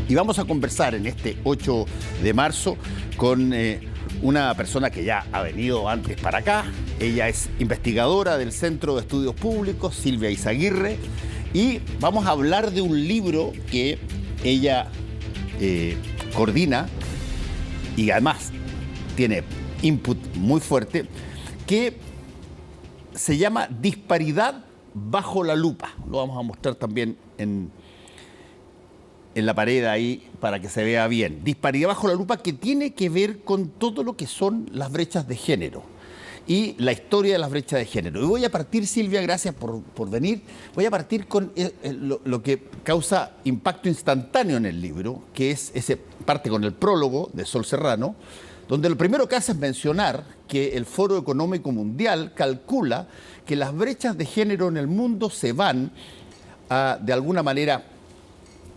Y vamos a conversar en este 8 de marzo con una persona que ya ha venido antes para acá. Ella es investigadora del Centro de Estudios Públicos, Silvia Izaguirre, y vamos a hablar de un libro que ella coordina y además tiene input muy fuerte, que se llama Disparidad bajo la lupa. Lo vamos a mostrar también en la pared ahí para que se vea bien. Disparidad bajo la lupa, que tiene que ver con todo lo que son las brechas de género y la historia de las brechas de género. Y voy a partir, Silvia, gracias por venir, voy a partir con lo que causa impacto instantáneo en el libro, que es parte con el prólogo de Sol Serrano, donde lo primero que hace es mencionar que el Foro Económico Mundial calcula que las brechas de género en el mundo se van de alguna manera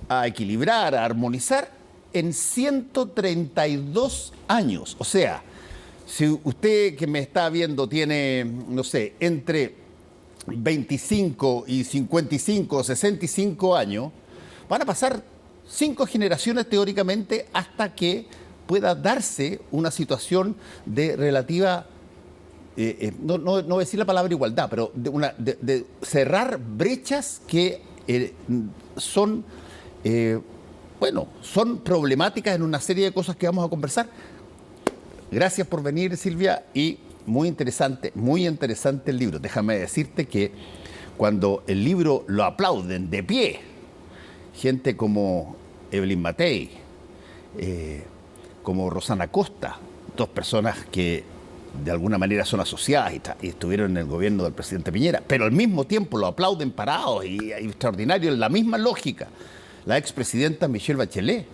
a equilibrar, a armonizar en 132 años. O sea, si usted que me está viendo tiene, no sé, entre 25 y 55 o 65 años, van a pasar 5 generaciones teóricamente hasta que pueda darse una situación de relativa, no voy a decir la palabra igualdad, pero de cerrar brechas que son problemáticas en una serie de cosas que vamos a conversar. Gracias por venir, Silvia, y muy interesante el libro. Déjame decirte que cuando el libro lo aplauden de pie, gente como Evelyn Matei, como Rosana Costa, dos personas que de alguna manera son asociadas y estuvieron en el gobierno del presidente Piñera, pero al mismo tiempo lo aplauden parados y extraordinario, en la misma lógica, la expresidenta Michelle Bachelet.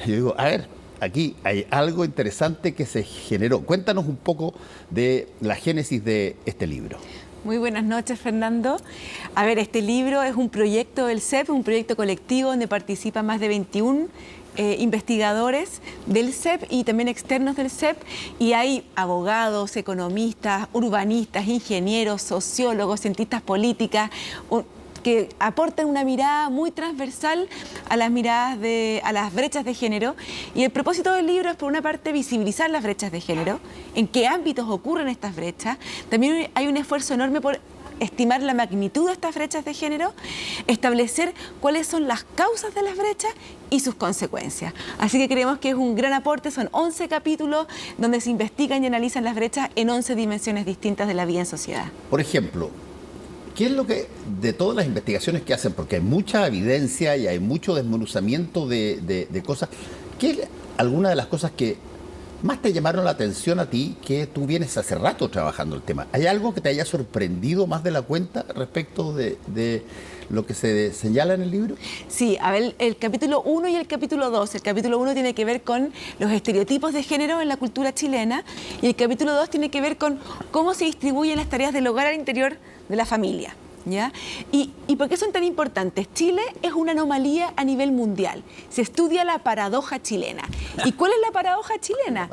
Yo digo, a ver, aquí hay algo interesante que se generó. Cuéntanos un poco de la génesis de este libro. Muy buenas noches, Fernando. A ver, este libro es un proyecto del CEP, un proyecto colectivo donde participan más de 21 investigadores del CEP y también externos del CEP, y hay abogados, economistas, urbanistas, ingenieros, sociólogos, cientistas políticas, que aportan una mirada muy transversal a las miradas a las brechas de género. Y el propósito del libro es, por una parte, visibilizar las brechas de género, en qué ámbitos ocurren estas brechas. También hay un esfuerzo enorme por estimar la magnitud de estas brechas de género, establecer cuáles son las causas de las brechas y sus consecuencias. Así que creemos que es un gran aporte. Son 11 capítulos donde se investigan y analizan las brechas en 11 dimensiones distintas de la vida en sociedad. Por ejemplo, ¿qué es lo que, de todas las investigaciones que hacen, porque hay mucha evidencia y hay mucho desmenuzamiento de cosas, qué es alguna de las cosas que más te llamaron la atención a ti, que tú vienes hace rato trabajando el tema? ¿Hay algo que te haya sorprendido más de la cuenta respecto de lo que se señala en el libro? Sí, a ver, el capítulo 1 y el capítulo 2. El capítulo 1 tiene que ver con los estereotipos de género en la cultura chilena, y el capítulo 2 tiene que ver con cómo se distribuyen las tareas del hogar al interior de la familia, ¿ya? ¿Y por qué son tan importantes? Chile es una anomalía a nivel mundial. Se estudia la paradoja chilena. ¿Y cuál es la paradoja chilena?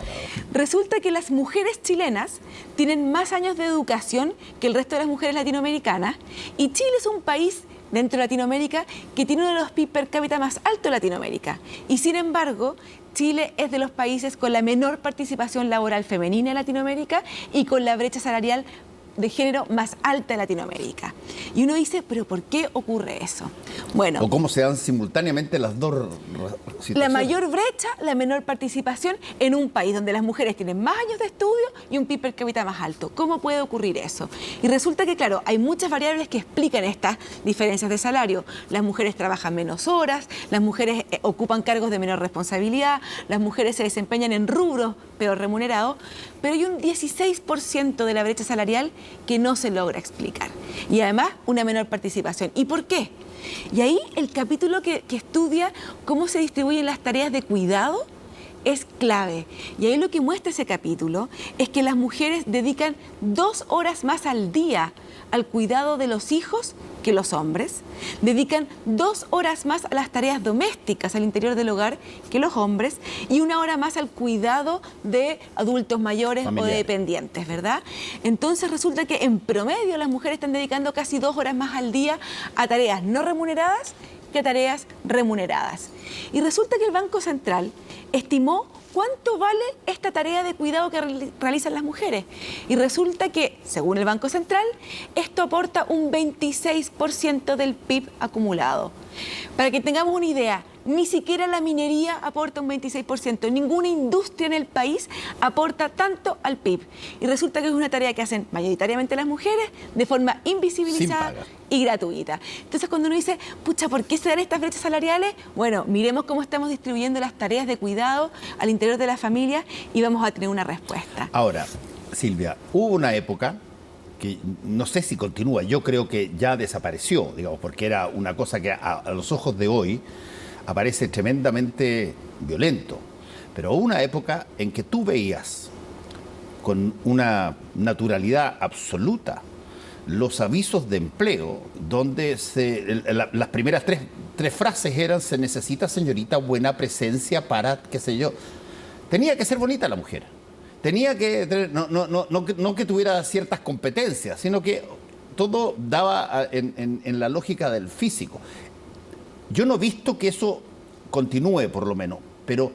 Resulta que las mujeres chilenas tienen más años de educación que el resto de las mujeres latinoamericanas, y Chile es un país dentro de Latinoamérica que tiene uno de los PIB per cápita más altos de Latinoamérica. Y sin embargo, Chile es de los países con la menor participación laboral femenina en Latinoamérica y con la brecha salarial de género más alta de Latinoamérica. Y uno dice, ¿pero por qué ocurre eso? Bueno, ¿o cómo se dan simultáneamente las dos situaciones? La mayor brecha, la menor participación en un país donde las mujeres tienen más años de estudio y un PIB per cápita más alto. ¿Cómo puede ocurrir eso? Y resulta que, claro, hay muchas variables que explican estas diferencias de salario. Las mujeres trabajan menos horas, las mujeres ocupan cargos de menor responsabilidad, las mujeres se desempeñan en rubros peor remunerados, pero hay un 16% de la brecha salarial que no se logra explicar. Y además, una menor participación. ¿Y por qué? Y ahí el capítulo que estudia cómo se distribuyen las tareas de cuidado es clave. Y ahí lo que muestra ese capítulo es que las mujeres dedican 2 horas más al día al cuidado de los hijos que los hombres, dedican 2 horas más a las tareas domésticas al interior del hogar que los hombres, y 1 hora más al cuidado de adultos mayores o de dependientes, ¿verdad? Entonces resulta que en promedio las mujeres están dedicando casi 2 horas más al día a tareas no remuneradas que a tareas remuneradas. Y resulta que el Banco Central estimó cuánto vale esta tarea de cuidado que realizan las mujeres. Y resulta que, según el Banco Central, esto aporta un 26% del PIB acumulado. Para que tengamos una idea, ni siquiera la minería aporta un 26%, ninguna industria en el país aporta tanto al PIB. Y resulta que es una tarea que hacen mayoritariamente las mujeres de forma invisibilizada y gratuita. Entonces, cuando uno dice, pucha, ¿por qué se dan estas brechas salariales? Bueno, miremos cómo estamos distribuyendo las tareas de cuidado al interior de la familia y vamos a tener una respuesta. Ahora, Silvia, hubo una época que no sé si continúa, yo creo que ya desapareció, digamos, porque era una cosa que a los ojos de hoy aparece tremendamente violento. Pero hubo una época en que tú veías con una naturalidad absoluta los avisos de empleo, donde las primeras tres frases eran: se necesita, señorita, buena presencia para, qué sé yo. Tenía que ser bonita la mujer. Tenía que, no que tuviera ciertas competencias, sino que todo daba en la lógica del físico. Yo no he visto que eso continúe, por lo menos, pero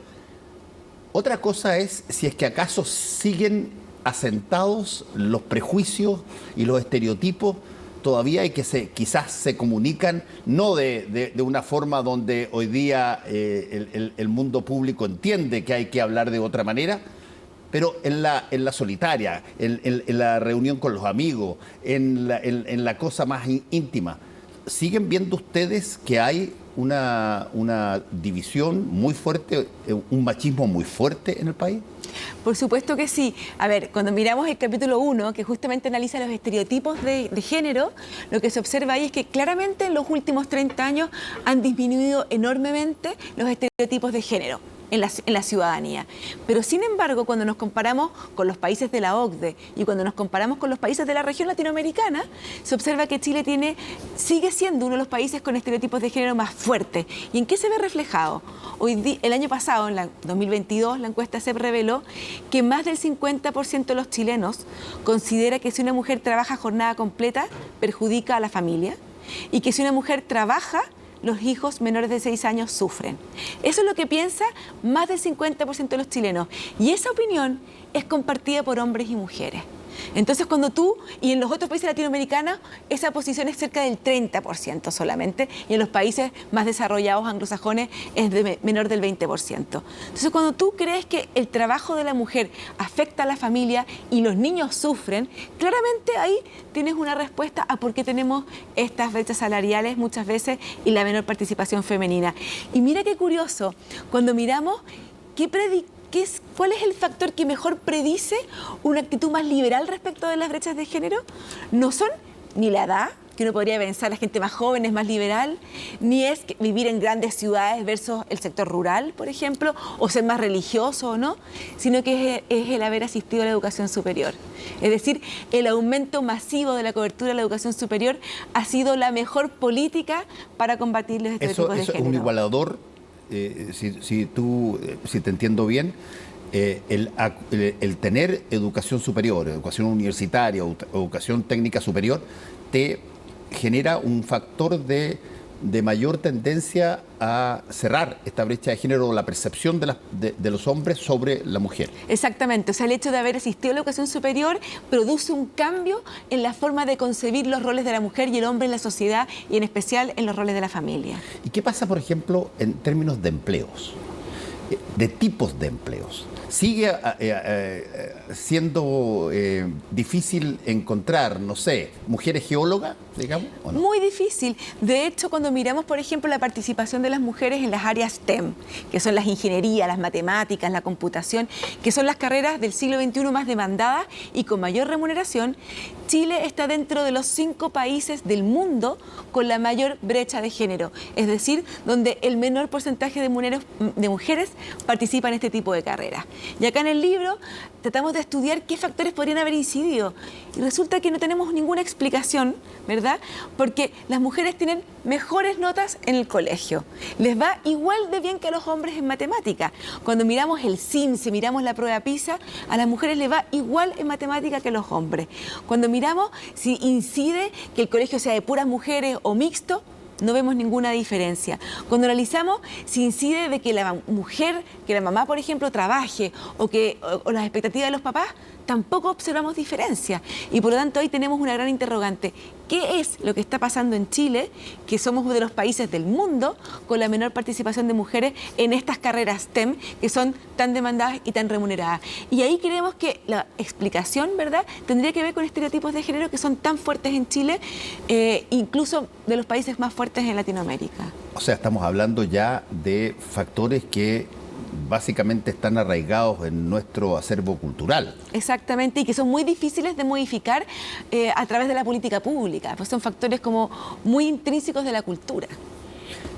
otra cosa es si es que acaso siguen asentados los prejuicios y los estereotipos todavía, y que quizás se comunican no de una forma donde hoy día el mundo público entiende que hay que hablar de otra manera, pero en la solitaria, en la reunión con los amigos, en la cosa más íntima. ¿Siguen viendo ustedes que hay una división muy fuerte, un machismo muy fuerte en el país? Por supuesto que sí. A ver, cuando miramos el capítulo 1, que justamente analiza los estereotipos de género, lo que se observa ahí es que claramente en los últimos 30 años han disminuido enormemente los estereotipos de género en la ciudadanía. Pero sin embargo, cuando nos comparamos con los países de la OCDE y cuando nos comparamos con los países de la región latinoamericana, se observa que Chile sigue siendo uno de los países con estereotipos de género más fuertes. ¿Y en qué se ve reflejado? El año pasado, en 2022, la encuesta CEP reveló que más del 50% de los chilenos considera que si una mujer trabaja jornada completa, perjudica a la familia, y que si una mujer trabaja, los hijos menores de 6 años sufren. Eso es lo que piensa más del 50% de los chilenos. Y esa opinión es compartida por hombres y mujeres. Entonces, cuando y en los otros países latinoamericanos, esa posición es cerca del 30% solamente, y en los países más desarrollados anglosajones es menor del 20%. Entonces, cuando tú crees que el trabajo de la mujer afecta a la familia y los niños sufren, claramente ahí tienes una respuesta a por qué tenemos estas brechas salariales muchas veces y la menor participación femenina. Y mira qué curioso, cuando miramos ¿cuál es el factor que mejor predice una actitud más liberal respecto de las brechas de género? No son ni la edad, que uno podría pensar la gente más joven es más liberal, ni es vivir en grandes ciudades versus el sector rural, por ejemplo, o ser más religioso o no, sino que es el haber asistido a la educación superior. Es decir, el aumento masivo de la cobertura de la educación superior ha sido la mejor política para combatir los estereotipos de género. Eso es un igualador. Si te entiendo bien, el tener educación superior, educación universitaria, educación técnica superior, te genera un factor de mayor tendencia a cerrar esta brecha de género, la percepción de los hombres sobre la mujer. Exactamente, o sea, el hecho de haber asistido a la educación superior produce un cambio en la forma de concebir los roles de la mujer y el hombre en la sociedad, y en especial en los roles de la familia. ¿Y qué pasa, por ejemplo, en términos de empleos, de tipos de empleos? ¿Sigue siendo difícil encontrar, no sé, mujeres geólogas, digamos, o no? Muy difícil. De hecho, cuando miramos, por ejemplo, la participación de las mujeres en las áreas STEM, que son las ingenierías, las matemáticas, la computación, que son las carreras del siglo XXI más demandadas y con mayor remuneración, Chile está dentro de los 5 países del mundo con la mayor brecha de género, es decir, donde el menor porcentaje de mujeres participa en este tipo de carreras. Y acá en el libro tratamos de estudiar qué factores podrían haber incidido. Y resulta que no tenemos ninguna explicación, ¿verdad? Porque las mujeres tienen mejores notas en el colegio. Les va igual de bien que a los hombres en matemática. Cuando miramos el CIMSE, miramos la prueba PISA, a las mujeres les va igual en matemática que a los hombres. Cuando miramos si incide que el colegio sea de puras mujeres o mixto, no vemos ninguna diferencia. Cuando analizamos si incide de que la mujer, que la mamá, por ejemplo, trabaje o las expectativas de los papás, tampoco observamos diferencia. Y por lo tanto ahí tenemos una gran interrogante. ¿Qué es lo que está pasando en Chile, que somos uno de los países del mundo con la menor participación de mujeres en estas carreras STEM que son tan demandadas y tan remuneradas? Y ahí creemos que la explicación, ¿verdad?, tendría que ver con estereotipos de género que son tan fuertes en Chile, incluso de los países más fuertes en Latinoamérica. O sea, estamos hablando ya de factores que básicamente están arraigados en nuestro acervo cultural. Exactamente, y que son muy difíciles de modificar a través de la política pública, pues son factores como muy intrínsecos de la cultura.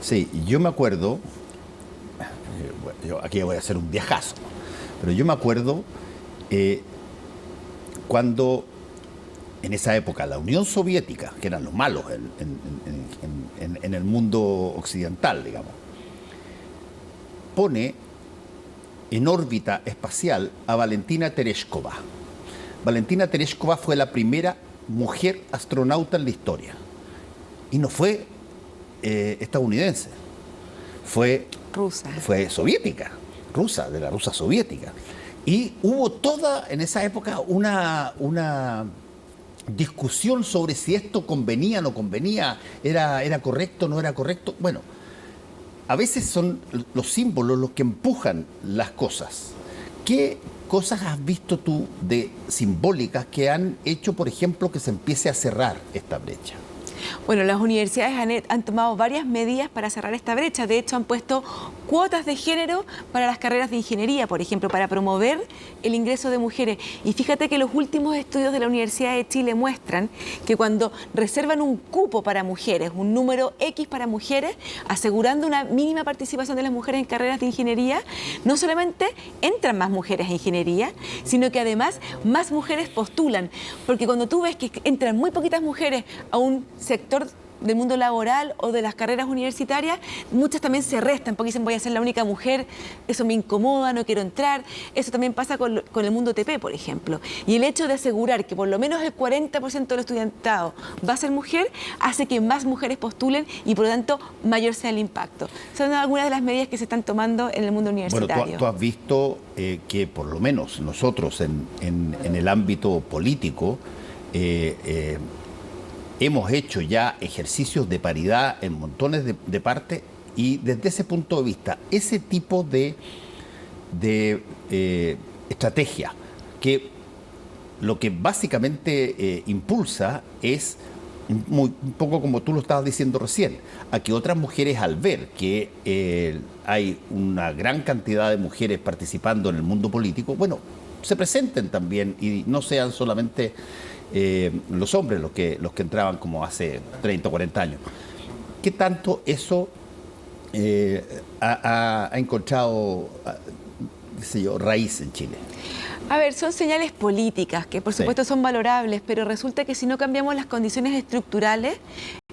Sí, yo me acuerdo, yo aquí voy a hacer un viajazo, pero yo me acuerdo cuando en esa época la Unión Soviética, que eran los malos en el mundo occidental, digamos, pone en órbita espacial a Valentina Tereshkova. Valentina Tereshkova fue la primera mujer astronauta en la historia. Y no fue estadounidense, fue rusa. Fue soviética, rusa, de la rusa soviética. Y hubo en esa época una discusión sobre si esto convenía o no convenía, era correcto o no era correcto. Bueno, a veces son los símbolos los que empujan las cosas. ¿Qué cosas has visto tú de simbólicas que han hecho, por ejemplo, que se empiece a cerrar esta brecha? Bueno, las universidades han tomado varias medidas para cerrar esta brecha. De hecho, han puesto cuotas de género para las carreras de ingeniería, por ejemplo, para promover el ingreso de mujeres. Y fíjate que los últimos estudios de la Universidad de Chile muestran que cuando reservan un cupo para mujeres, un número X para mujeres, asegurando una mínima participación de las mujeres en carreras de ingeniería, no solamente entran más mujeres a ingeniería, sino que además más mujeres postulan. Porque cuando tú ves que entran muy poquitas mujeres a un sector del mundo laboral o de las carreras universitarias, muchas también se restan porque dicen voy a ser la única mujer, eso me incomoda, no quiero entrar. Eso también pasa con el mundo TP, por ejemplo. Y el hecho de asegurar que por lo menos el 40% del estudiantado va a ser mujer, hace que más mujeres postulen y por lo tanto mayor sea el impacto. Son algunas de las medidas que se están tomando en el mundo universitario. Bueno, tú has visto que por lo menos nosotros en el ámbito político hemos hecho ya ejercicios de paridad en montones de partes y desde ese punto de vista, ese tipo de estrategia que lo que básicamente impulsa es un poco como tú lo estabas diciendo recién, a que otras mujeres al ver que hay una gran cantidad de mujeres participando en el mundo político, bueno, se presenten también y no sean solamente los hombres los que entraban como hace 30 o 40 años. ¿Qué tanto eso ha encontrado, qué sé yo, raíz en Chile? A ver, son señales políticas que por supuesto son valorables, pero resulta que si no cambiamos las condiciones estructurales,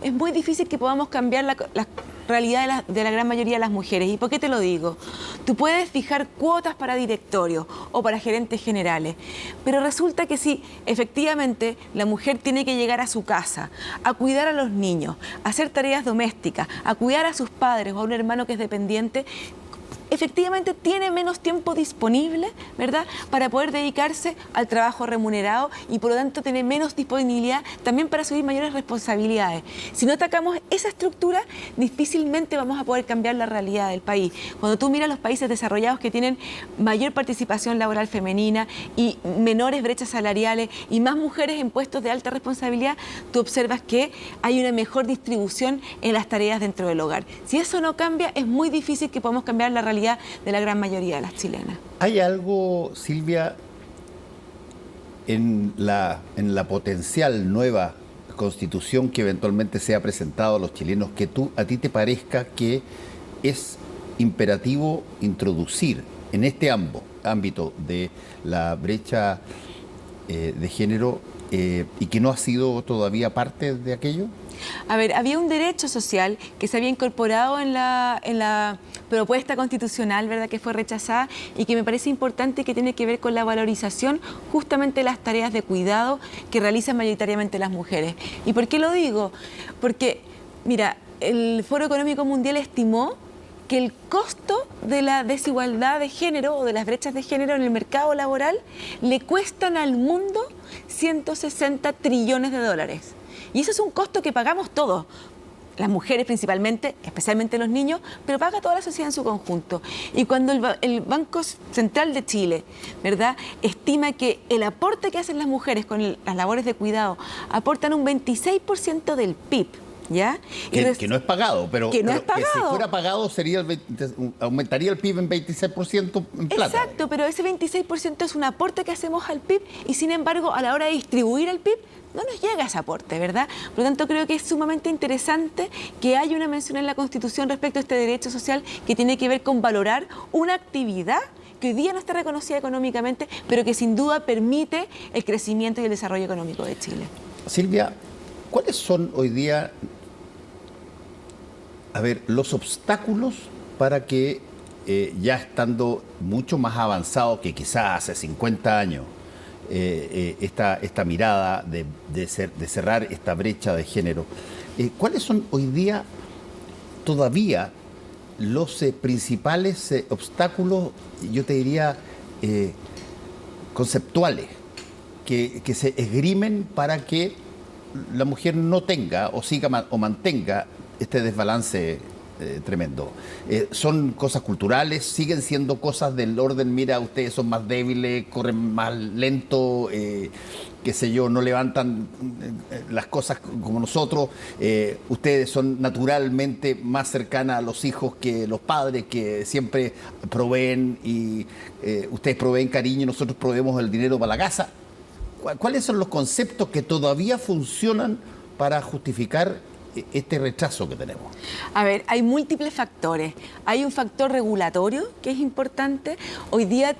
es muy difícil que podamos cambiar la realidad de la gran mayoría de las mujeres. ¿Y por qué te lo digo? Tú puedes fijar cuotas para directorios o para gerentes generales, pero resulta que si efectivamente la mujer tiene que llegar a su casa, a cuidar a los niños, a hacer tareas domésticas, a cuidar a sus padres o a un hermano que es dependiente, efectivamente tiene menos tiempo disponible, ¿verdad?, para poder dedicarse al trabajo remunerado y por lo tanto tiene menos disponibilidad también para asumir mayores responsabilidades. Si no atacamos esa estructura, difícilmente vamos a poder cambiar la realidad del país. Cuando tú miras los países desarrollados que tienen mayor participación laboral femenina y menores brechas salariales y más mujeres en puestos de alta responsabilidad, tú observas que hay una mejor distribución en las tareas dentro del hogar. Si eso no cambia, es muy difícil que podamos cambiar la realidad de la gran mayoría de las chilenas. ¿Hay algo, Silvia, en la potencial nueva constitución que eventualmente sea presentado a los chilenos que a ti te parezca que es imperativo introducir en este ámbito de la brecha de género y que no ha sido todavía parte de aquello? A ver, había un derecho social que se había incorporado en la propuesta constitucional, ¿verdad?, que fue rechazada y que me parece importante, que tiene que ver con la valorización justamente de las tareas de cuidado que realizan mayoritariamente las mujeres. ¿Y por qué lo digo? Porque, mira, el Foro Económico Mundial estimó que el costo de la desigualdad de género o de las brechas de género en el mercado laboral le cuestan al mundo 160 trillones de dólares. Y eso es un costo que pagamos todos, las mujeres principalmente, especialmente los niños, pero paga toda la sociedad en su conjunto. Y cuando el Banco Central de Chile, ¿verdad?, estima que el aporte que hacen las mujeres con las labores de cuidado aportan un 26% del PIB, ¿ya? Que no es pagado, pero, que no es pagado. Que si fuera pagado aumentaría el PIB en 26% en plata. Exacto, pero ese 26% es un aporte que hacemos al PIB y sin embargo a la hora de distribuir el PIB no nos llega ese aporte, ¿verdad? Por lo tanto, creo que es sumamente interesante que haya una mención en la Constitución respecto a este derecho social que tiene que ver con valorar una actividad que hoy día no está reconocida económicamente, pero que sin duda permite el crecimiento y el desarrollo económico de Chile. Silvia, ¿cuáles son hoy día, los obstáculos para que ya estando mucho más avanzado que quizás hace 50 años, esta mirada de cerrar esta brecha de género, ¿cuáles son hoy día todavía los principales obstáculos, yo te diría, conceptuales, que se esgrimen para que la mujer no tenga o siga o mantenga este desbalance tremendo? ¿Son cosas culturales? ¿Siguen siendo cosas del orden, mira, ustedes son más débiles, corren más lento, qué sé yo, no levantan las cosas como nosotros, ustedes son naturalmente más cercanas a los hijos que los padres, que siempre proveen y ustedes proveen cariño y nosotros proveemos el dinero para la casa? ¿Cuáles son los conceptos que todavía funcionan para justificar este rechazo que tenemos? A ver, hay múltiples factores. Hay un factor regulatorio que es importante. Hoy día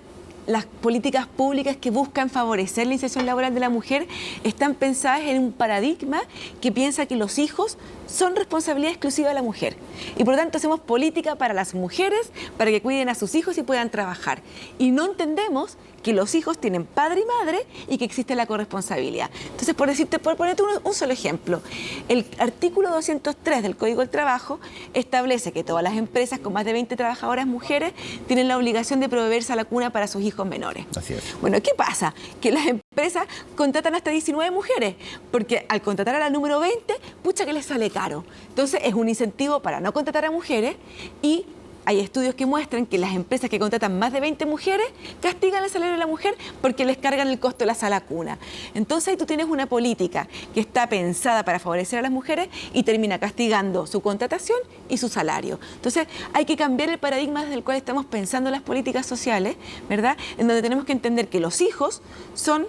las políticas públicas que buscan favorecer la inserción laboral de la mujer están pensadas en un paradigma que piensa que los hijos son responsabilidad exclusiva de la mujer. Y por lo tanto hacemos política para las mujeres, para que cuiden a sus hijos y puedan trabajar. Y no entendemos que los hijos tienen padre y madre y que existe la corresponsabilidad. Entonces, por ponerte un solo ejemplo, el artículo 203 del Código del Trabajo establece que todas las empresas con más de 20 trabajadoras mujeres tienen la obligación de proveerse a la cuna para sus hijos menores. Así es. Bueno, ¿qué pasa? Que las empresas contratan hasta 19 mujeres, porque al contratar a la número 20, pucha que les sale caro. Entonces, es un incentivo para no contratar a mujeres y hay estudios que muestran que las empresas que contratan más de 20 mujeres castigan el salario de la mujer porque les cargan el costo de la sala cuna. Entonces ahí tú tienes una política que está pensada para favorecer a las mujeres y termina castigando su contratación y su salario. Entonces hay que cambiar el paradigma desde el cual estamos pensando las políticas sociales, ¿verdad? En donde tenemos que entender que los hijos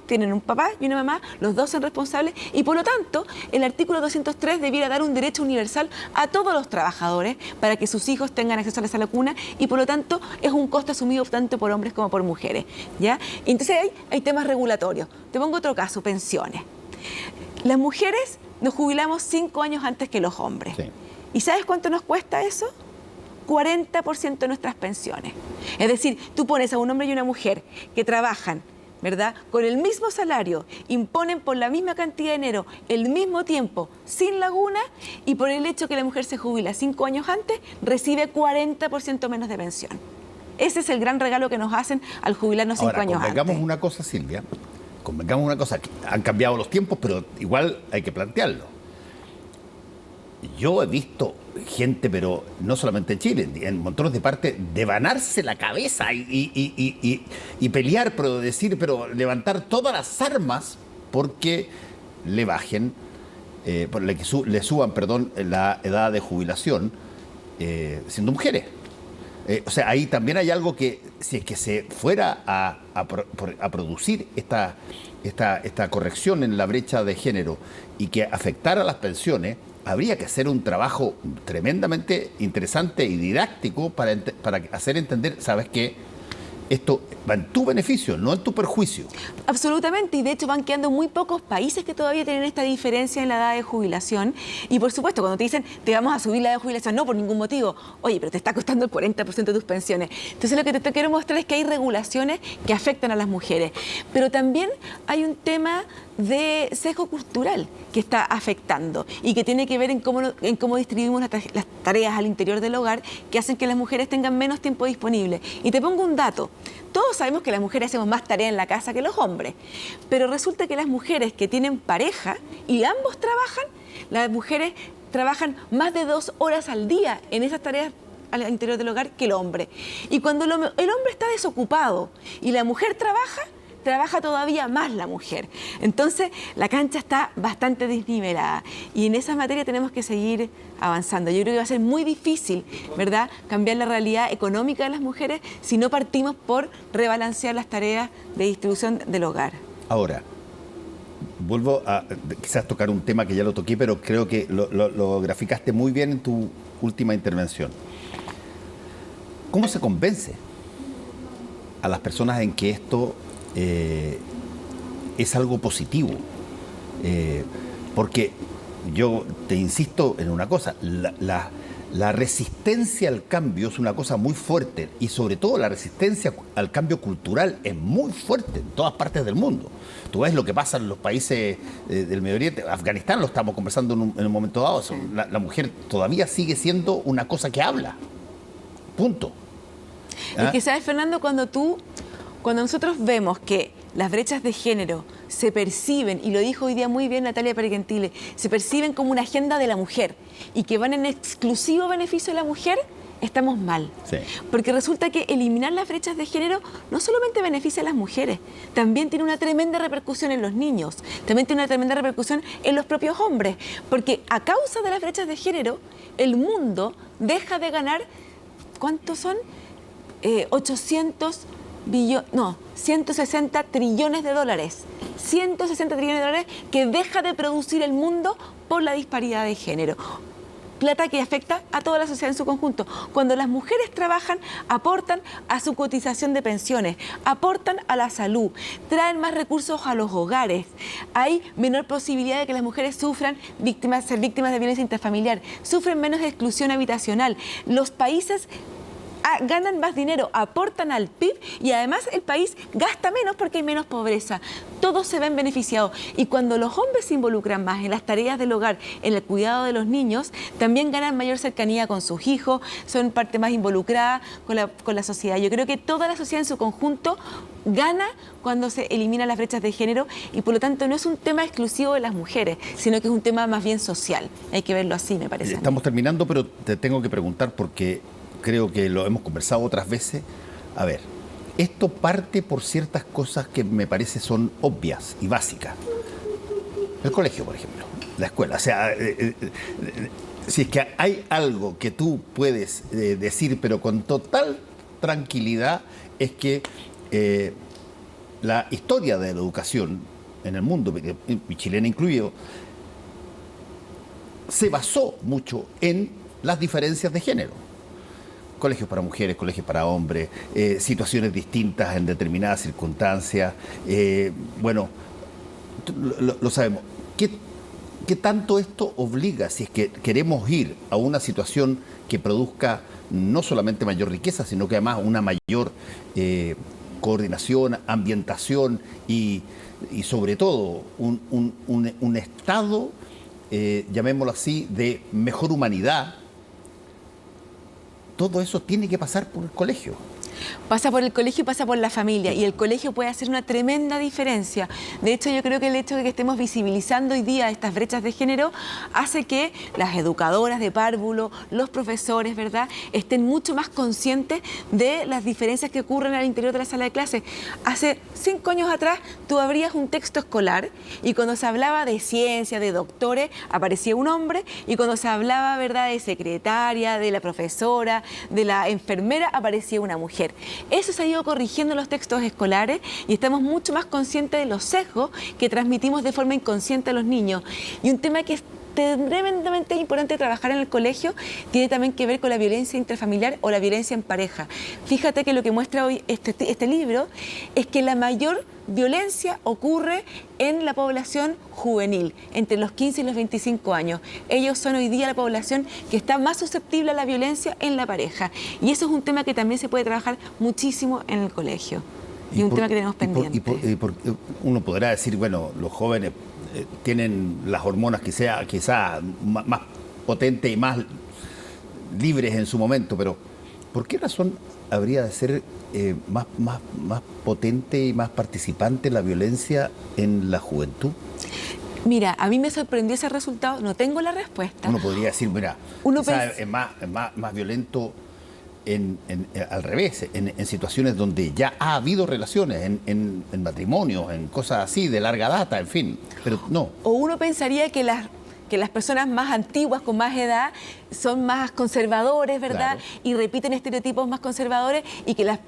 tienen un papá y una mamá, los dos son responsables y por lo tanto el artículo 203 debiera dar un derecho universal a todos los trabajadores para que sus hijos tengan acceso a la sala cuna y por lo tanto es un costo asumido tanto por hombres como por mujeres, ¿ya? Entonces hay temas regulatorios. Te pongo otro caso, pensiones. Las mujeres nos jubilamos 5 años antes que los hombres. Sí. ¿Y sabes cuánto nos cuesta eso? 40% de nuestras pensiones. Es decir, tú pones a un hombre y una mujer que trabajan, ¿verdad?, con el mismo salario, imponen por la misma cantidad de dinero, el mismo tiempo, sin laguna, y por el hecho que la mujer se jubila 5 años antes, recibe 40% menos de pensión. Ese es el gran regalo que nos hacen al jubilarnos 5 años antes. Convengamos una cosa, Silvia, convengamos una cosa, que han cambiado los tiempos, pero igual hay que plantearlo. Yo he visto gente, pero no solamente en Chile, en montones de partes, devanarse la cabeza y pelear, pero levantar todas las armas porque le bajen, le suban, la edad de jubilación siendo mujeres. O sea, ahí también hay algo que, si es que se fuera a producir esta corrección en la brecha de género y que afectara a las pensiones, habría que hacer un trabajo tremendamente interesante y didáctico para hacer entender, ¿sabes qué? Esto va en tu beneficio, no en tu perjuicio. Absolutamente, y de hecho van quedando muy pocos países que todavía tienen esta diferencia en la edad de jubilación. Y por supuesto, cuando te dicen, te vamos a subir la edad de jubilación, no por ningún motivo, oye, pero te está costando el 40% de tus pensiones. Entonces lo que te quiero mostrar es que hay regulaciones que afectan a las mujeres. Pero también hay un tema de sesgo cultural que está afectando y que tiene que ver en cómo distribuimos las tareas al interior del hogar, que hacen que las mujeres tengan menos tiempo disponible. Y te pongo un dato. Todos sabemos que las mujeres hacemos más tareas en la casa que los hombres, pero resulta que las mujeres que tienen pareja y ambos trabajan, las mujeres trabajan más de 2 horas al día en esas tareas al interior del hogar que el hombre. Y cuando el hombre está desocupado y la mujer trabaja todavía más la mujer. Entonces, la cancha está bastante desnivelada y en esa materia tenemos que seguir avanzando. Yo creo que va a ser muy difícil, ¿verdad?, cambiar la realidad económica de las mujeres si no partimos por rebalancear las tareas de distribución del hogar. Ahora, vuelvo a quizás tocar un tema que ya lo toqué, pero creo que lo graficaste muy bien en tu última intervención. ¿Cómo se convence a las personas en que esto es algo positivo? Porque yo te insisto en una cosa, la resistencia al cambio es una cosa muy fuerte y sobre todo la resistencia al cambio cultural es muy fuerte en todas partes del mundo. Tú ves lo que pasa en los países del Medio Oriente, Afganistán, lo estamos conversando en un momento dado, sí. La mujer todavía sigue siendo una cosa que habla, punto. Es que, ¿sabes, Fernando? Cuando nosotros vemos que las brechas de género se perciben, y lo dijo hoy día muy bien Natalia Pergentile, se perciben como una agenda de la mujer y que van en exclusivo beneficio de la mujer, estamos mal. Sí. Porque resulta que eliminar las brechas de género no solamente beneficia a las mujeres, también tiene una tremenda repercusión en los niños, también tiene una tremenda repercusión en los propios hombres, porque a causa de las brechas de género, el mundo deja de ganar, ¿cuántos son? 160 trillones de dólares. 160 trillones de dólares que deja de producir el mundo por la disparidad de género. Plata que afecta a toda la sociedad en su conjunto. Cuando las mujeres trabajan, aportan a su cotización de pensiones, aportan a la salud, traen más recursos a los hogares. Hay menor posibilidad de que las mujeres ser víctimas de violencia intrafamiliar, sufren menos exclusión habitacional. Los países ganan más dinero, aportan al PIB y además el país gasta menos porque hay menos pobreza. Todos se ven beneficiados. Y cuando los hombres se involucran más en las tareas del hogar, en el cuidado de los niños, también ganan mayor cercanía con sus hijos, son parte más involucrada con la sociedad. Yo creo que toda la sociedad en su conjunto gana cuando se eliminan las brechas de género y por lo tanto no es un tema exclusivo de las mujeres, sino que es un tema más bien social. Hay que verlo así, me parece. Estamos terminando, pero te tengo que preguntar porque creo que lo hemos conversado otras veces. A ver, esto parte por ciertas cosas que me parece son obvias y básicas. El colegio, por ejemplo, la escuela. O sea, si es que hay algo que tú puedes decir, pero con total tranquilidad, es que la historia de la educación en el mundo, y chilena incluido, se basó mucho en las diferencias de género. Colegios para mujeres, colegios para hombres, situaciones distintas en determinadas circunstancias. Bueno, lo sabemos. ¿Qué tanto esto obliga, si es que queremos ir a una situación que produzca no solamente mayor riqueza, sino que además una mayor coordinación, ambientación y sobre todo un estado, llamémoslo así, de mejor humanidad? Todo eso tiene que pasar por el colegio. Pasa por el colegio y pasa por la familia, y el colegio puede hacer una tremenda diferencia. De hecho, yo creo que el hecho de que estemos visibilizando hoy día estas brechas de género hace que las educadoras de párvulo, los profesores, ¿verdad?, estén mucho más conscientes de las diferencias que ocurren al interior de la sala de clases. Hace 5 años atrás tú abrías un texto escolar y cuando se hablaba de ciencia, de doctores, aparecía un hombre, y cuando se hablaba, ¿verdad?, de secretaria, de la profesora, de la enfermera, aparecía una mujer. Eso se ha ido corrigiendo en los textos escolares y estamos mucho más conscientes de los sesgos que transmitimos de forma inconsciente a los niños. Y un tema que es tremendamente importante trabajar en el colegio tiene también que ver con la violencia intrafamiliar o la violencia en pareja. Fíjate que lo que muestra hoy este libro es que la mayor violencia ocurre en la población juvenil, entre los 15 y los 25 años. Ellos son hoy día la población que está más susceptible a la violencia en la pareja. Y eso es un tema que también se puede trabajar muchísimo en el colegio. Y un tema que tenemos pendiente. Uno podrá decir, bueno, los jóvenes tienen las hormonas quizá más potentes y más libres en su momento, pero ¿por qué razón habría de ser más potente y más participante la violencia en la juventud? Mira, a mí me sorprendió ese resultado, no tengo la respuesta. Uno podría decir, mira, quizás es más violento al revés, en situaciones donde ya ha habido relaciones, en matrimonios, en cosas así de larga data, en fin, pero no. O uno pensaría que las personas más antiguas, con más edad, son más conservadores, ¿verdad? Claro. Y repiten estereotipos más conservadores y que las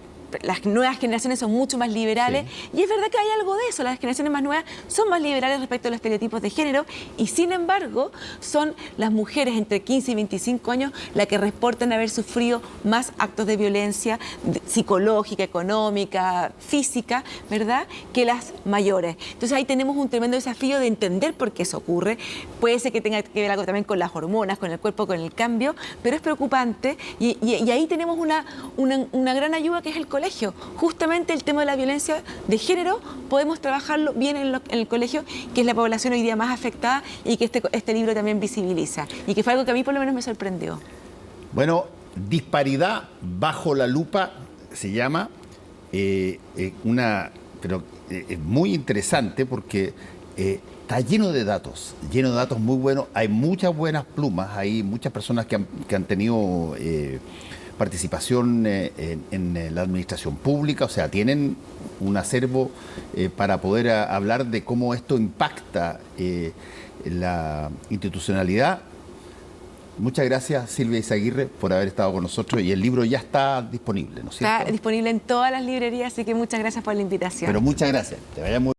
nuevas generaciones son mucho más liberales. Sí. Y es verdad que hay algo de eso, las generaciones más nuevas son más liberales respecto a los estereotipos de género y sin embargo son las mujeres entre 15 y 25 años las que reportan haber sufrido más actos de violencia psicológica, económica, física, ¿verdad?, que las mayores. Entonces ahí tenemos un tremendo desafío de entender por qué eso ocurre. Puede ser que tenga que ver algo también con las hormonas, con el cuerpo, con el cambio, pero es preocupante y ahí tenemos una gran ayuda que es el colegio. Justamente el tema de la violencia de género podemos trabajarlo bien en el colegio, que es la población hoy día más afectada y que este libro también visibiliza. Y que fue algo que a mí por lo menos me sorprendió. Bueno, Disparidad bajo la lupa se llama, pero es muy interesante porque está lleno de datos muy buenos. Hay muchas buenas plumas, hay muchas personas que han tenido participación en la administración pública, o sea, tienen un acervo para poder hablar de cómo esto impacta la institucionalidad. Muchas gracias, Silvia Izaguirre, por haber estado con nosotros y el libro ya está disponible, ¿no es cierto? Está disponible en todas las librerías, así que muchas gracias por la invitación. Pero muchas gracias, te vaya muy